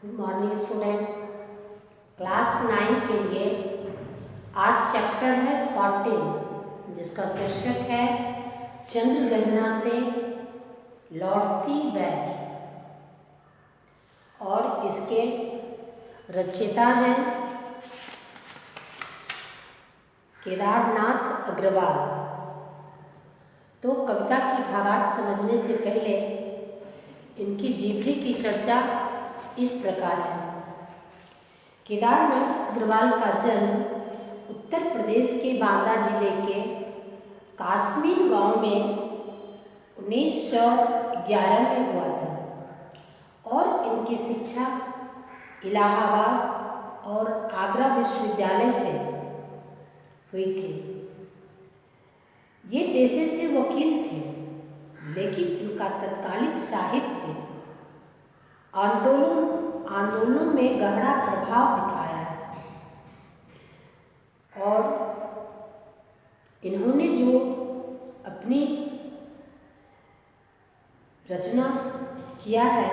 Good morning student. Class 9 के लिए आज चैप्टर है 14 जिसका शीर्षक है चंद्रग्रहण से लौटती बैर और इसके रचयिता हैं केदारनाथ अग्रवाल। तो कविता की भावार्थ समझने से पहले इनकी जीवनी की चर्चा इस प्रकार है। केदारनाथ अग्रवाल का जन्म उत्तर प्रदेश के बांदा जिले के कासमीन गांव में 1911 में हुआ था और इनकी शिक्षा इलाहाबाद और आगरा विश्वविद्यालय से हुई थी। ये पेशे से वकील थे, लेकिन इनका तत्कालिक साहित्य आंदोलनों में गहरा प्रभाव दिखाया है और इन्होंने जो अपनी रचना किया है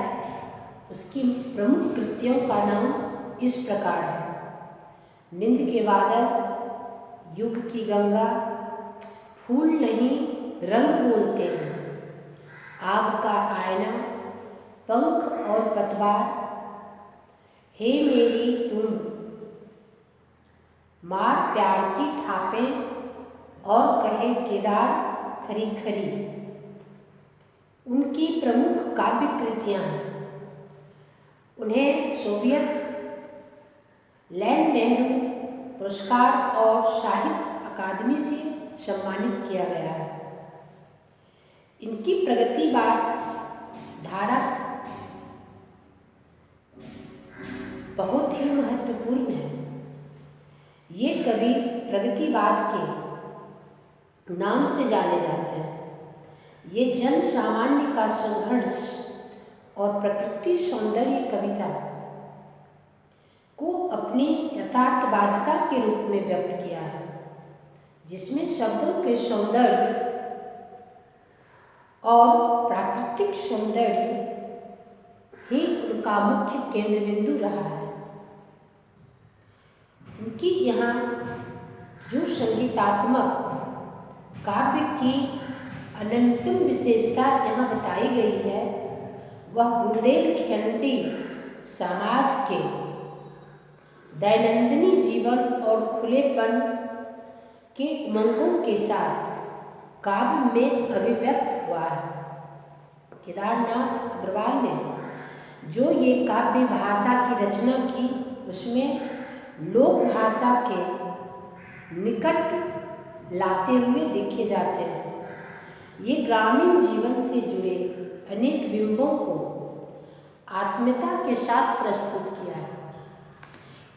उसकी प्रमुख कृतियों का नाम इस प्रकार है। नींद के बादल, युग की गंगा, फूल नहीं रंग बोलते हैं, आग का आईना, पंख और पतवार, हे मेरी तुम, मार प्यार की थापें और कहे केदार खरी खरी, उनकी प्रमुख काव्य कृतियाँ हैं। उन्हें सोवियत लैंड नेहरू पुरस्कार और साहित्य अकादमी से सम्मानित किया गया है। इनकी प्रगतिवाद धारा बहुत ही महत्वपूर्ण है। ये कवि प्रगतिवाद के नाम से जाने जाते हैं। ये जन सामान्य का संघर्ष और प्रकृति सौंदर्य कविता को अपनी यथार्थवादिता के रूप में व्यक्त किया है, जिसमें शब्दों के सौंदर्य और प्राकृतिक सौंदर्य ही उनका मुख्य केंद्र बिंदु रहा है। इनकी यहाँ जो संगीतात्मक काव्य की अनंतम विशेषता यहाँ बताई गई है वह बुंदेलखंडी समाज के दैनंदिनी जीवन और खुलेपन के उमंगों के साथ काव्य में अभिव्यक्त हुआ है। केदारनाथ अग्रवाल ने जो ये काव्य भाषा की रचना की उसमें लोक भाषा के निकट लाते हुए देखे जाते हैं। ये ग्रामीण जीवन से जुड़े अनेक बिंबों को आत्मीयता के साथ प्रस्तुत किया है।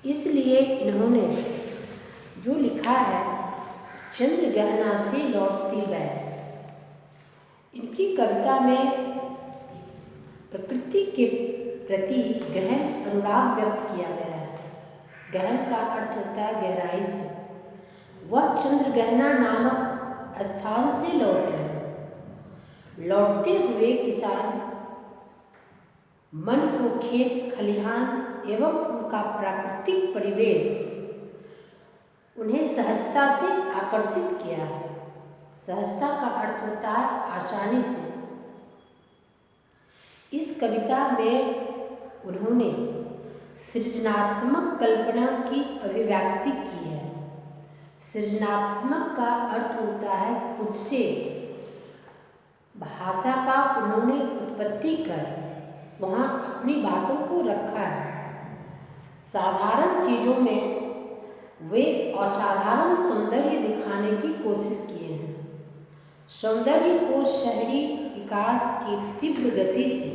इसलिए इन्होंने जो लिखा है चंद्रग्रहण से लौटती बैर, इनकी कविता में प्रकृति के प्रति गहन अनुराग व्यक्त किया गया है। गहन का अर्थ होता है गहराई से। वह चंद्रग्रहण नामक स्थान से लौट रहे हैं। लौटते हुए किसान मन को खेत खलिहान एवं उनका प्राकृतिक परिवेश उन्हें सहजता से आकर्षित किया है। सहजता का अर्थ होता है आसानी से। इस कविता में उन्होंने सृजनात्मक कल्पना की अभिव्यक्ति की है। सृजनात्मक का अर्थ होता है खुद से भाषा का उन्होंने उत्पत्ति कर वहाँ अपनी बातों को रखा है। साधारण चीज़ों में वे असाधारण सौंदर्य दिखाने की कोशिश किए हैं। सौंदर्य को शहरी विकास की तीव्र गति से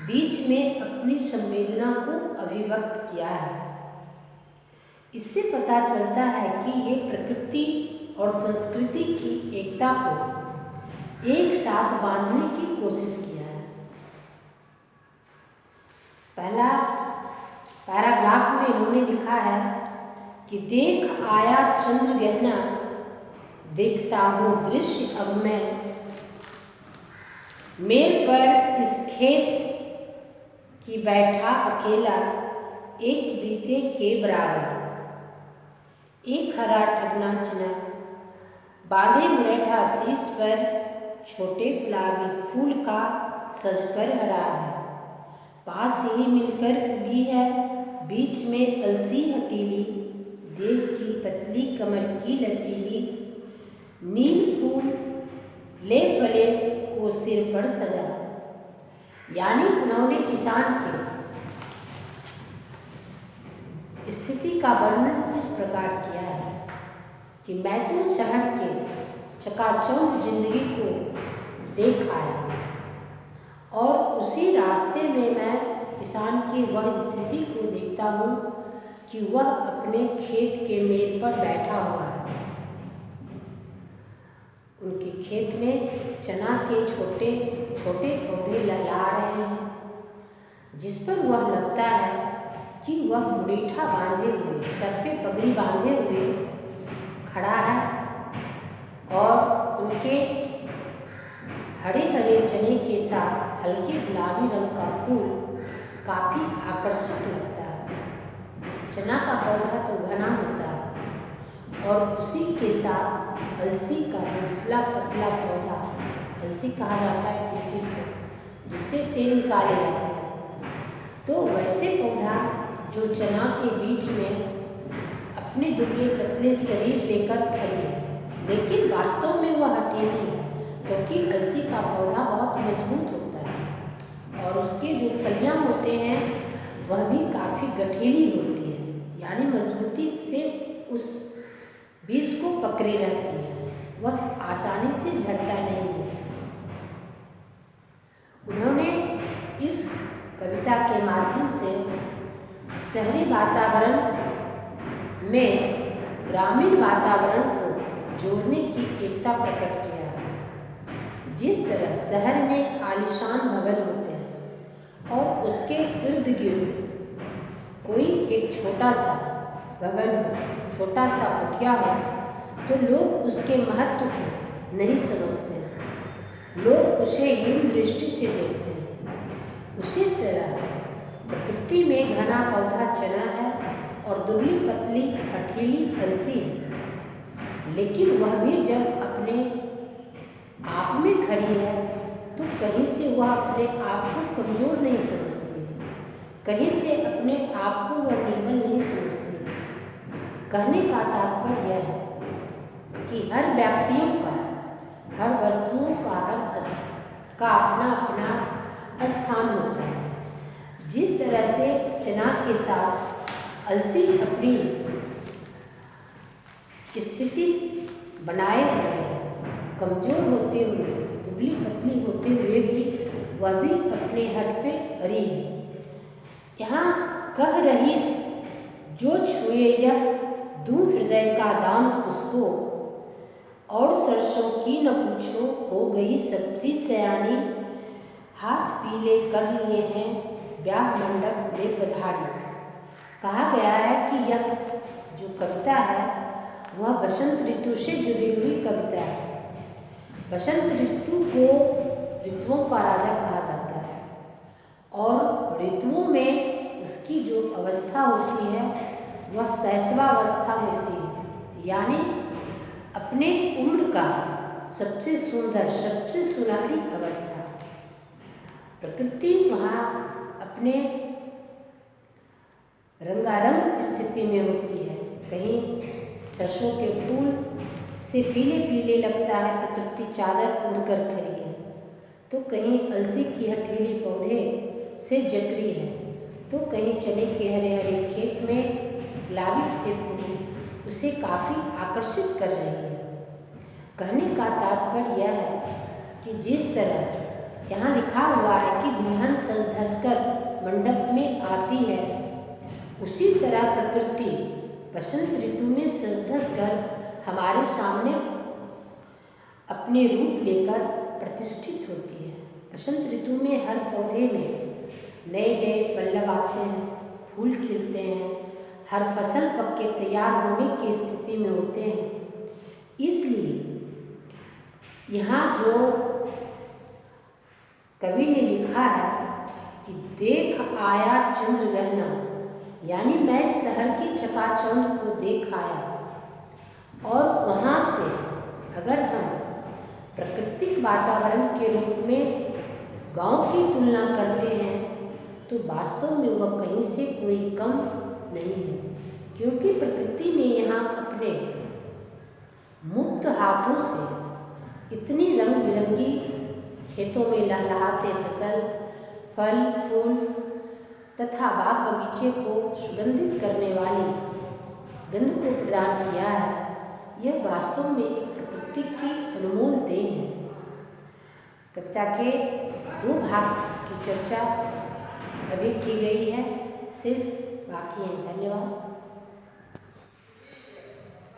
बीच में अपनी संवेदना को अभिव्यक्त किया है। इससे पता चलता है कि ये प्रकृति और संस्कृति की एकता को एक साथ बांधने की कोशिश किया है। पहला पैराग्राफ में इन्होंने लिखा है कि देख आया चंद्रग्रहण, देखता हूँ दृश्य अब मैं, मेल पर इस खेत कि बैठा अकेला एक बीते के बराबर, एक हरा ठगना चिनक बांधे मुरैठा शीश पर, छोटे गुलाबी फूल का सजकर हरा है। पास ही मिलकर उगी है बीच में अलसी हथेली, देव की पतली कमर की लचीली, नील फूल ले फले को सिर पर सजा। यानी उन्होंने किसान की स्थिति का वर्णन इस प्रकार किया है कि मैं तो शहर के चकाचौंध जिंदगी को देख आया और उसी रास्ते में मैं किसान की वह स्थिति को देखता हूँ कि वह अपने खेत के मेड़ पर बैठा हुआ है। उनके खेत में चना के छोटे छोटे पौधे लहला रहे हैं, जिस पर वह लगता है कि वह मुरीठा बांधे हुए, सर पे पगड़ी बांधे हुए खड़ा है और उनके हरे हरे चने के साथ हल्के गुलाबी रंग का फूल काफ़ी आकर्षक लगता है। चना का पौधा तो घना होता है और उसी के साथ अलसी का दुबला पतला पौधा, अलसी कहा जाता है किसी को, जिससे तेल निकाले जाते हैं। तो वैसे पौधा जो चना के बीच में अपने दुबले पतले शरीर लेकर खड़ी है, लेकिन वास्तव में वह हथेली है, क्योंकि अलसी का पौधा बहुत मजबूत होता है और उसके जो फलियां होते हैं वह भी काफ़ी गठीली होती है, यानी मजबूती से उस बीज को पकड़े रहती है, वह आसानी से झड़ता नहीं है। उन्होंने इस कविता के माध्यम से शहरी वातावरण में ग्रामीण वातावरण को जोड़ने की एकता प्रकट किया है। जिस तरह शहर में आलीशान भवन होते हैं और उसके इर्द गिर्द कोई एक छोटा सा भवन हो, छोटा सा कुटिया हो, तो लोग उसके महत्व को नहीं समझते, लोग उसे हीन दृष्टि से देखते हैं। उसी तरह प्रकृति में घना पौधा चना है और दुबली पतली हठीली अलसी है, लेकिन वह भी जब अपने आप में खड़ी है तो कहीं से वह अपने आप को कमज़ोर नहीं समझती, कहीं से अपने आप को वह निर्बल नहीं समझती। कहने का तात्पर्य यह है कि हर व्यक्तियों का, हर वस्तुओं का, का अपना अपना स्थान होता है। जिस तरह से चना के साथ अलसी अपनी स्थिति बनाए हुए है, कमज़ोर होते हुए, दुबली पतली होते हुए भी वह भी अपने हट पे अड़ी है। यहाँ कह रही जो छुए यह दूं हृदय का दान उसको, और सरसों की न पूछो हो गई सब्जी सयानी, हाथ पीले कर लिए हैं ब्याह मंडप में पधारी। कहा गया है कि यह जो कविता है वह बसंत ऋतु से जुड़ी हुई कविता है। बसंत ऋतु को ऋतुओं का राजा कहा जाता है और ऋतुओं में उसकी जो अवस्था होती है वह शैशवावस्था होती है, यानी अपने उम्र का सबसे सुंदर, सबसे सुनहरी अवस्था। प्रकृति वहाँ अपने रंगारंग स्थिति में होती है। कहीं सरसों के फूल से पीले पीले लगता है, प्रकृति चादर उड़कर खड़ी है, तो कहीं अलसी की हठीली पौधे से जकरी है, तो कहीं चने के हरे हरे खेत में गुलाबी से फूल उसे काफ़ी आकर्षित कर रही है। कहने का तात्पर्य यह है कि जिस तरह यहाँ लिखा हुआ है कि दुल्हन सज धज कर मंडप में आती है, उसी तरह प्रकृति बसंत ऋतु में सज धज कर हमारे सामने अपने रूप लेकर प्रतिष्ठित होती है। बसंत ऋतु में हर पौधे में नए नए पल्लव आते हैं, फूल खिलते हैं, हर फसल पक के तैयार होने की स्थिति में होते हैं। इसलिए यहाँ जो कवि ने लिखा है कि देख आया चंद्र गहना, यानी मैं शहर की चकाचौंध को देख आया। और वहाँ से अगर हम प्राकृतिक वातावरण के रूप में गांव की तुलना करते हैं तो वास्तव में वह कहीं से कोई कम नहीं है, क्योंकि प्रकृति ने यहाँ अपने मुक्त हाथों से इतनी रंग बिरंगी खेतों में लहलहाते फसल, फल फूल तथा बाग बगीचे को सुगंधित करने वाली गंध को प्रदान किया है। यह वास्तव में एक प्रकृति की अनमोल देन है। कविता के 2 भाग की चर्चा अभी की गई है, शेष बाकी है। धन्यवाद।